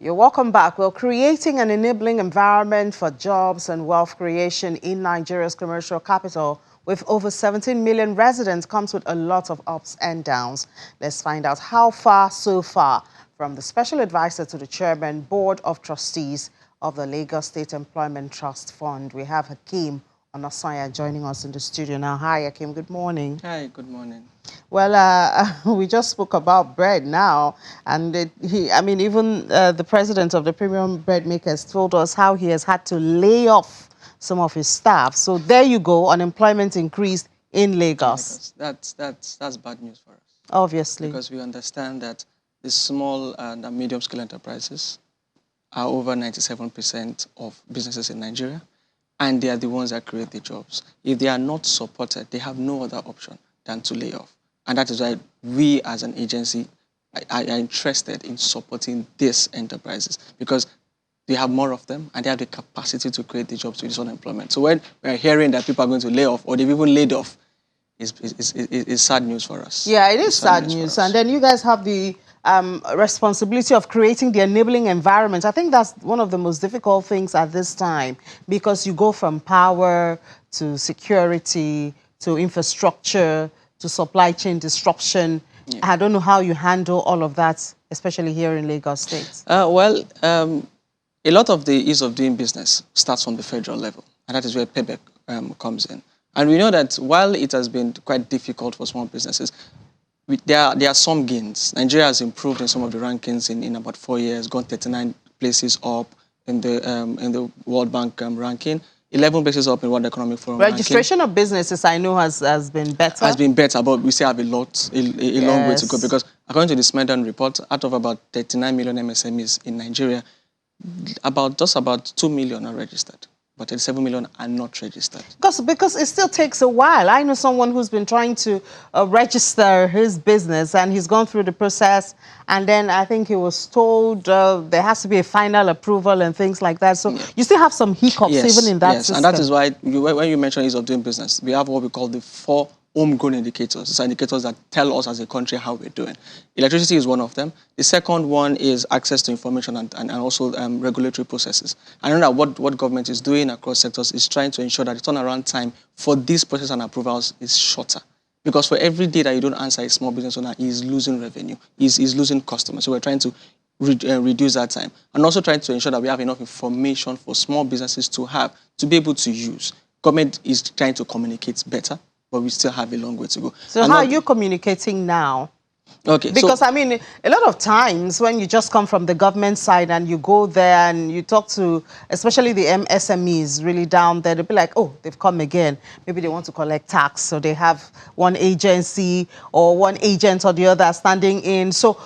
You're welcome back. Well, creating an enabling environment for jobs and wealth creation in Nigeria's commercial capital with over 17 million residents comes with a lot of ups and downs. Let's find out how far so far from the special advisor to the chairman, board of trustees of the Lagos State Employment Trust Fund. We have Hakeem Onasanya joining us in the studio now. Hi, Hakeem. Good morning. Hi, good morning. Well, we just spoke about bread now, and even the president of the Premium Bread Makers told us how he has had to lay off some of his staff. So there you go, unemployment increased in Lagos. That's bad news for us. Obviously. Because we understand that the small and medium-scale enterprises are over 97% of businesses in Nigeria, and they are the ones that create the jobs. If they are not supported, they have no other option than to lay off. And that is why we as an agency are interested in supporting these enterprises, because they have more of them and they have the capacity to create the jobs to reduce unemployment. So when we're hearing that people are going to lay off or they've even laid off, it's sad news for us. Yeah, it is sad news. And then you guys have the responsibility of creating the enabling environment. I think that's one of the most difficult things at this time, because you go from power to security to infrastructure to supply chain disruption. Yeah. I don't know how you handle all of that, especially here in Lagos State. A lot of the ease of doing business starts from the federal level, and that is where PEBEC comes in. And we know that while it has been quite difficult for small businesses, there are some gains. Nigeria has improved in some of the rankings in about 4 years, gone 39 places up in the World Bank ranking. 11 places up in World Economic Forum Registration ranking. of businesses, I know, has been better. Has been better, but we still have a long way to go, because according to the Smithson report, out of about 39 million MSMEs in Nigeria, just about 2 million are registered, but 37 million are not registered. Because it still takes a while. I know someone who's been trying to register his business, and he's gone through the process, and then I think he was told there has to be a final approval and things like that. So you still have some hiccups even in that system. And that is why when you mention ease of doing business, we have what we call the 4 homegrown indicators. These are indicators that tell us as a country how we're doing. Electricity is one of them. The second one is access to information and also regulatory processes. I know that what government is doing across sectors is trying to ensure that the turnaround time for these processes and approvals is shorter. Because for every day that you don't answer a small business owner, he's losing revenue, he's losing customers. So we're trying to reduce that time. And also trying to ensure that we have enough information for small businesses to be able to use. Government is trying to communicate better, but we still have a long way to go. So how are you communicating now? Okay. Because, I mean, a lot of times when you just come from the government side and you go there and you talk to, especially the SMEs really down there, they'll be like, oh, they've come again. Maybe they want to collect tax. So they have one agency or one agent or the other standing in. So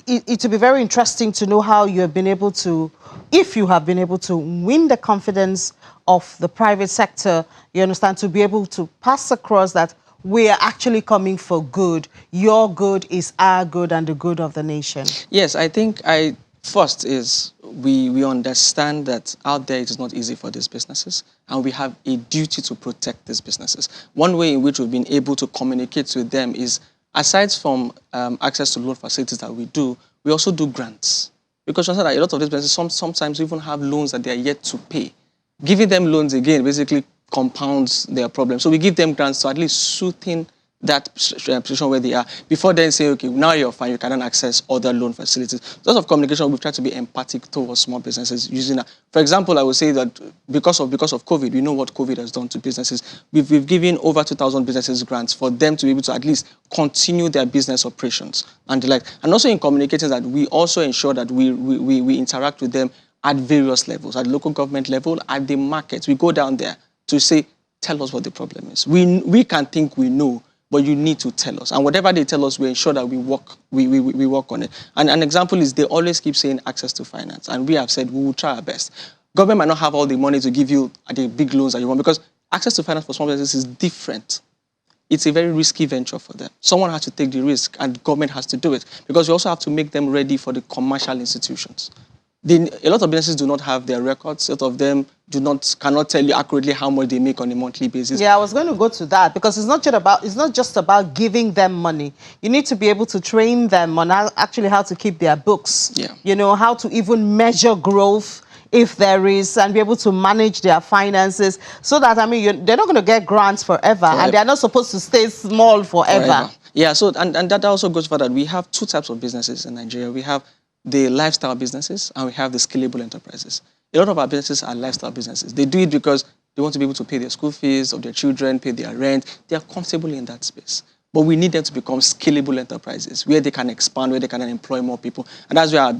it would be very interesting to know how you have been able to, if you have been able to win the confidence of the private sector, you understand, to be able to pass across that we are actually coming for good. Your good is our good and the good of the nation. Yes, I think first is we understand that out there it is not easy for these businesses, and we have a duty to protect these businesses. One way in which we've been able to communicate with them is, aside from access to loan facilities that we do, we also do grants. Because you understand that a lot of these businesses sometimes even have loans that they are yet to pay. Giving them loans again basically compounds their problem. So we give them grants to at least soothe that position where they are, before then say, okay, now you're fine, you can access other loan facilities. Lots of communication, we've tried to be empathic towards small businesses using that. For example, I would say that because of COVID, we know what COVID has done to businesses. We've given over 2,000 businesses grants for them to be able to at least continue their business operations and the like. And also in communicating that, we also ensure that we interact with them at various levels, at the local government level, at the market. We go down there to say, tell us what the problem is. We can think we know, but you need to tell us. And whatever they tell us, we ensure that we work on it. And an example is they always keep saying access to finance. And we have said we will try our best. Government might not have all the money to give you the big loans that you want, because access to finance for small businesses is different. It's a very risky venture for them. Someone has to take the risk, and government has to do it, because we also have to make them ready for the commercial institutions. A lot of businesses do not have their records. A lot of them cannot tell you accurately how much they make on a monthly basis. Yeah, I was going to go to that because it's not just about giving them money. You need to be able to train them on actually how to keep their books. Yeah. You know, how to even measure growth if there is, and be able to manage their finances so that, I mean, they're not going to get grants forever, and they're not supposed to stay small forever. Yeah, so, and that also goes for that. We have two types of businesses in Nigeria. We have the lifestyle businesses and we have the scalable enterprises. A lot of our businesses are lifestyle businesses. They do it because they want to be able to pay their school fees of their children, pay their rent. They are comfortable in that space. But we need them to become scalable enterprises where they can expand, where they can employ more people. And that's why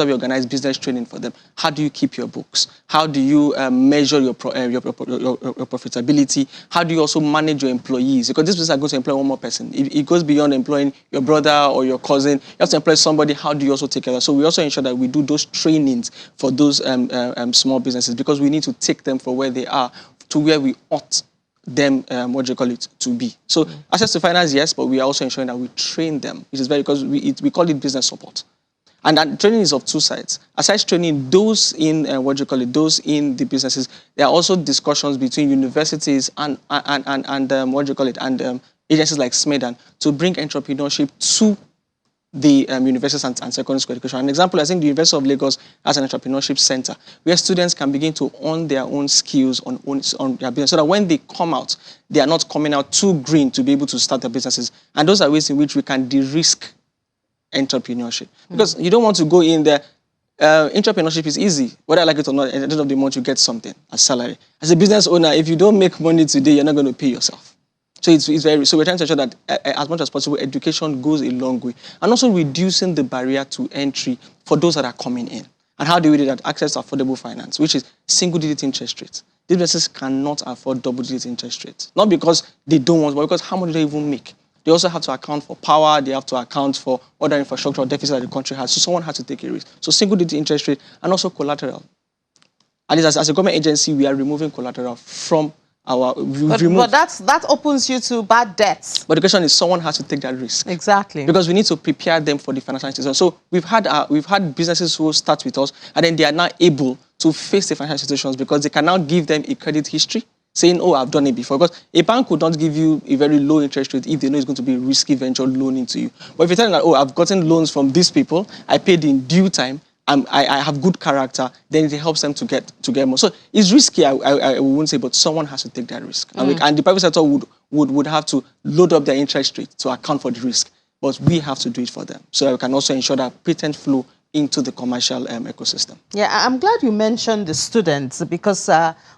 we organize business training for them. How do you keep your books? How do you measure your profitability? How do you also manage your employees? Because this business is going to employ one more person. It goes beyond employing your brother or your cousin. You have to employ somebody. How do you also take care of that? So we also ensure that we do those trainings for those small businesses because we need to take them from where they are to where we ought them, to be. So access to finance, yes, but we are also ensuring that we train them, which is because we call it business support. And that training is of two sides. Aside training those in, those in the businesses, there are also discussions between universities and agencies like SMEDAN to bring entrepreneurship to the universities and secondary school education. An example, I think the University of Lagos has an entrepreneurship center where students can begin to own their own skills on their business so that when they come out, they are not coming out too green to be able to start their businesses. And those are ways in which we can de-risk entrepreneurship. Because you don't want to go in there. Entrepreneurship is easy. Whether I like it or not, at the end of the month, you get something, a salary. As a business owner, if you don't make money today, you're not going to pay yourself. So so we're trying to ensure that as much as possible, education goes a long way. And also reducing the barrier to entry for those that are coming in. And how do we do that? Access to affordable finance, which is single-digit interest rates. These businesses cannot afford double-digit interest rates. Not because they don't want, but because how much do they even make? They also have to account for power. They have to account for other infrastructural deficits that the country has. So someone has to take a risk. So single-digit interest rate and also collateral. At least as a government agency, we are removing collateral from but that opens you to bad debts. But the question is, someone has to take that risk. Exactly. Because we need to prepare them for the financial institution. So we've had businesses who start with us, and then they are now able to face the financial institutions because they can now give them a credit history, saying, oh, I've done it before. Because a bank would not give you a very low interest rate if they know it's going to be a risky venture loan into you. But if you tell them that, oh, I've gotten loans from these people, I paid in due time, I have good character, then it helps them to get more. So it's risky, I won't say, but someone has to take that risk. And the private sector would have to load up their interest rate to account for the risk. But we have to do it for them. So that we can also ensure that patent flow into the commercial ecosystem. Yeah, I'm glad you mentioned the students because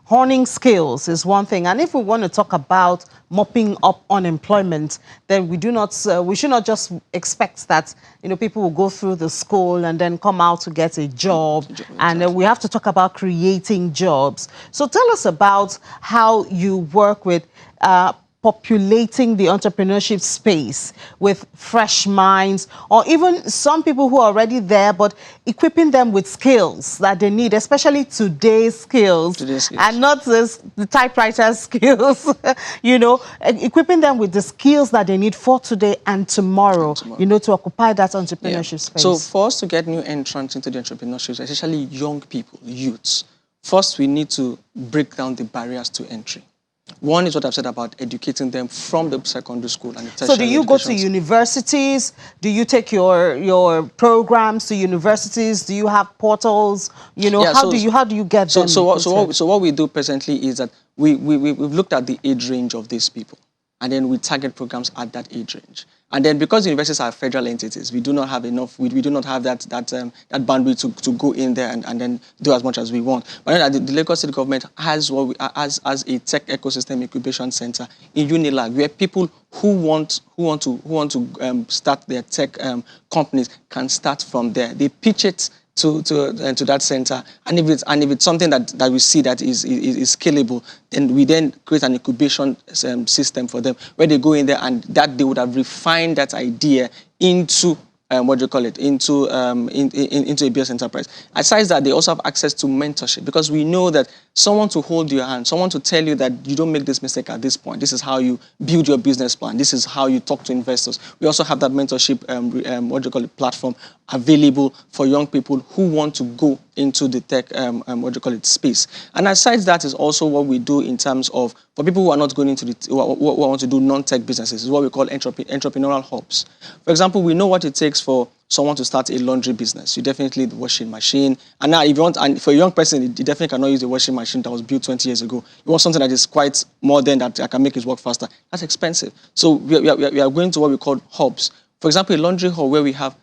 honing skills is one thing. And if we want to talk about mopping up unemployment, then we should not just expect that, people will go through the school and then come out to get a job. And we have to talk about creating jobs. So tell us about how you work with populating the entrepreneurship space with fresh minds, or even some people who are already there, but equipping them with skills that they need, especially today's skills. And not the typewriter skills, equipping them with the skills that they need for today and tomorrow, to occupy that entrepreneurship space. So for us to get new entrants into the entrepreneurship, especially young people, youths, first we need to break down the barriers to entry. One is what I've said about educating them from the secondary school and the tertiary. So do you go to universities? Do you take your programs to universities? Do you have portals? How do you get them? So what we do presently is that we've looked at the age range of these people, and then we target programs at that age range. And then because universities are federal entities, we do not have enough, we do not have that bandwidth to go in there and then do as much as we want. But the Lagos State government has a tech ecosystem incubation center in Unilag, where people who want to start their tech companies can start from there. They pitch it to that center, and if it's something that we see that is scalable, then we then create an incubation system for them where they go in there and that they would have refined that idea into into a business enterprise. Aside that, they also have access to mentorship because we know that someone to hold your hand, someone to tell you that you don't make this mistake at this point. This is how you build your business plan. This is how you talk to investors. We also have that mentorship platform available for young people who want to go into the tech, what do you call it, space. And aside that is also what we do in terms of, for people who are not going into the, who want to do non-tech businesses, is what we call entrepreneurial hubs. For example, we know what it takes for someone to start a laundry business. You definitely need the washing machine. And now if you want, and for a young person, you definitely cannot use a washing machine that was built 20 years ago. You want something that is quite modern, that can make his work faster. That's expensive. So we are going to what we call hubs. For example, a laundry hub where we have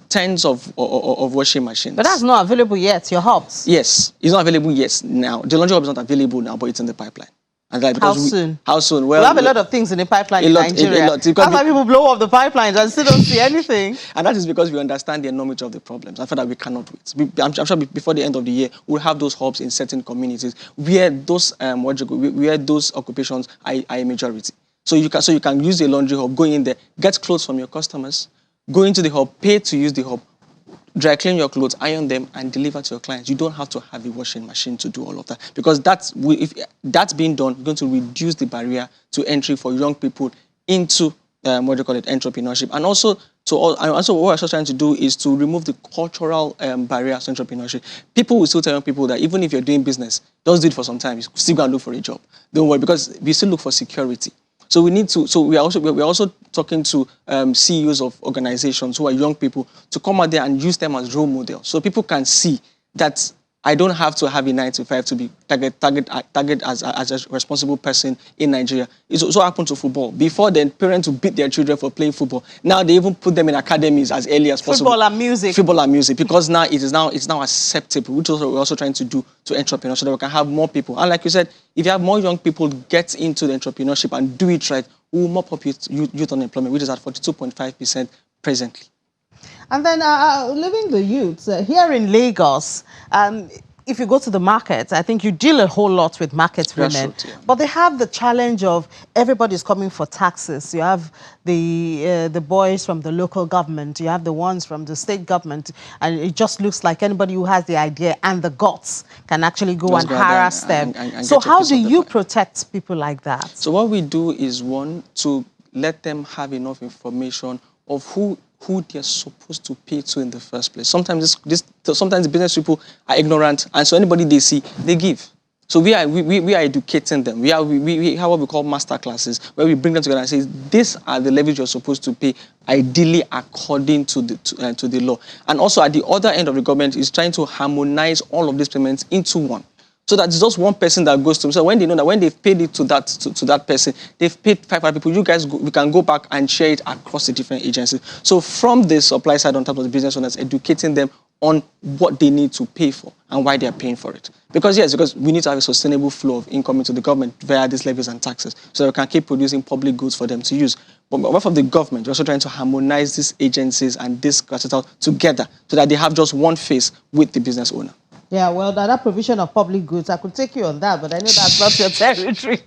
tens of washing machines. But that's not available yet, your hubs? Yes, it's not available yet now. The laundry hub is not available now, but it's in the pipeline. And like, how soon? How soon? Well, we have a lot of things in the pipeline in Nigeria. That's why people blow up the pipelines and still don't see anything. And that is because we understand the enormity of the problems. I feel that we cannot wait. I'm sure before the end of the year, we'll have those hubs in certain communities where those where those occupations are a majority. So you can use the laundry hub, go in there, get clothes from your customers, go into the hub, pay to use the hub, dry clean your clothes, iron them, and deliver to your clients. You don't have to have a washing machine to do all of that, because if that's being done, we're going to reduce the barrier to entry for young people into entrepreneurship. And also, what we're also trying to do is to remove the cultural barriers to entrepreneurship. People will still tell young people that even if you're doing business, just do it for some time. You still go and look for a job. Don't worry, because we still look for security. So we need to. So we're also talking to CEOs of organizations who are young people to come out there and use them as role models, so people can see that I don't have to have a 9 to 5 to be targeted as a responsible person in Nigeria. It's also happened to football. Before then, parents would beat their children for playing football. Now they even put them in academies as early as possible. Football and music. Football and music, because now it's now acceptable, which we're also trying to do to entrepreneurs, so that we can have more people. And like you said, if you have more young people get into the entrepreneurship and do it right, we will mop up youth unemployment, which is at 42.5% presently. And then leaving the youths, here in Lagos, if you go to the market, I think you deal a whole lot with market women. Yeah. But they have the challenge of everybody's coming for taxes. You have the boys from the local government, you have the ones from the state government, and it just looks like anybody who has the idea and the guts can actually go and harass them. So how do you protect people like that? So what we do is, one, to let them have enough information of who they're supposed to pay to in the first place. Sometimes sometimes the business people are ignorant, and so anybody they see, they give. So we are educating them. We have what we call master classes, where we bring them together and say, these are the levies you're supposed to pay, ideally according to the law. And also at the other end of the government is trying to harmonize all of these payments into one, so that it's just one person that goes to them. So when they know that when they've paid it to that person, they've paid 500 people, we can go back and share it across the different agencies. So from the supply side, on top of the business owners, educating them on what they need to pay for and why they're paying for it. Because we need to have a sustainable flow of income into the government via these levies and taxes, so that we can keep producing public goods for them to use. But apart from the government, we're also trying to harmonize these agencies and this capital together, so that they have just one face with the business owner. Yeah, well, that provision of public goods, I could take you on that, but I know that's not your territory.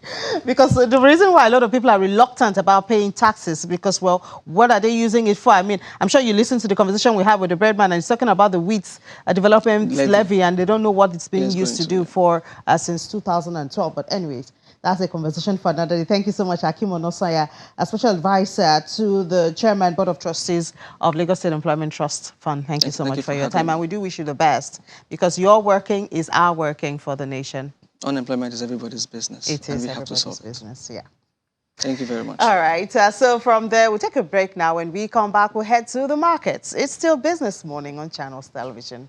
Because the reason why a lot of people are reluctant about paying taxes is because, well, what are they using it for? I mean, I'm sure you listened to the conversation we had with the breadman, and he's talking about the wheat development levy, and they don't know what it's being used to do for since 2012. But anyways, that's a conversation for another day. Thank you so much, Hakeem Onosanya, a special advisor to the Chairman Board of Trustees of Lagos State Employment Trust Fund. Thank you so much for your time, and we do wish you the best, because your working is our working for the nation. Unemployment is everybody's business. It is everybody's business, yeah. Thank you very much. All right, so from there, we'll take a break now. When we come back, we'll head to the markets. It's still Business Morning on Channels Television.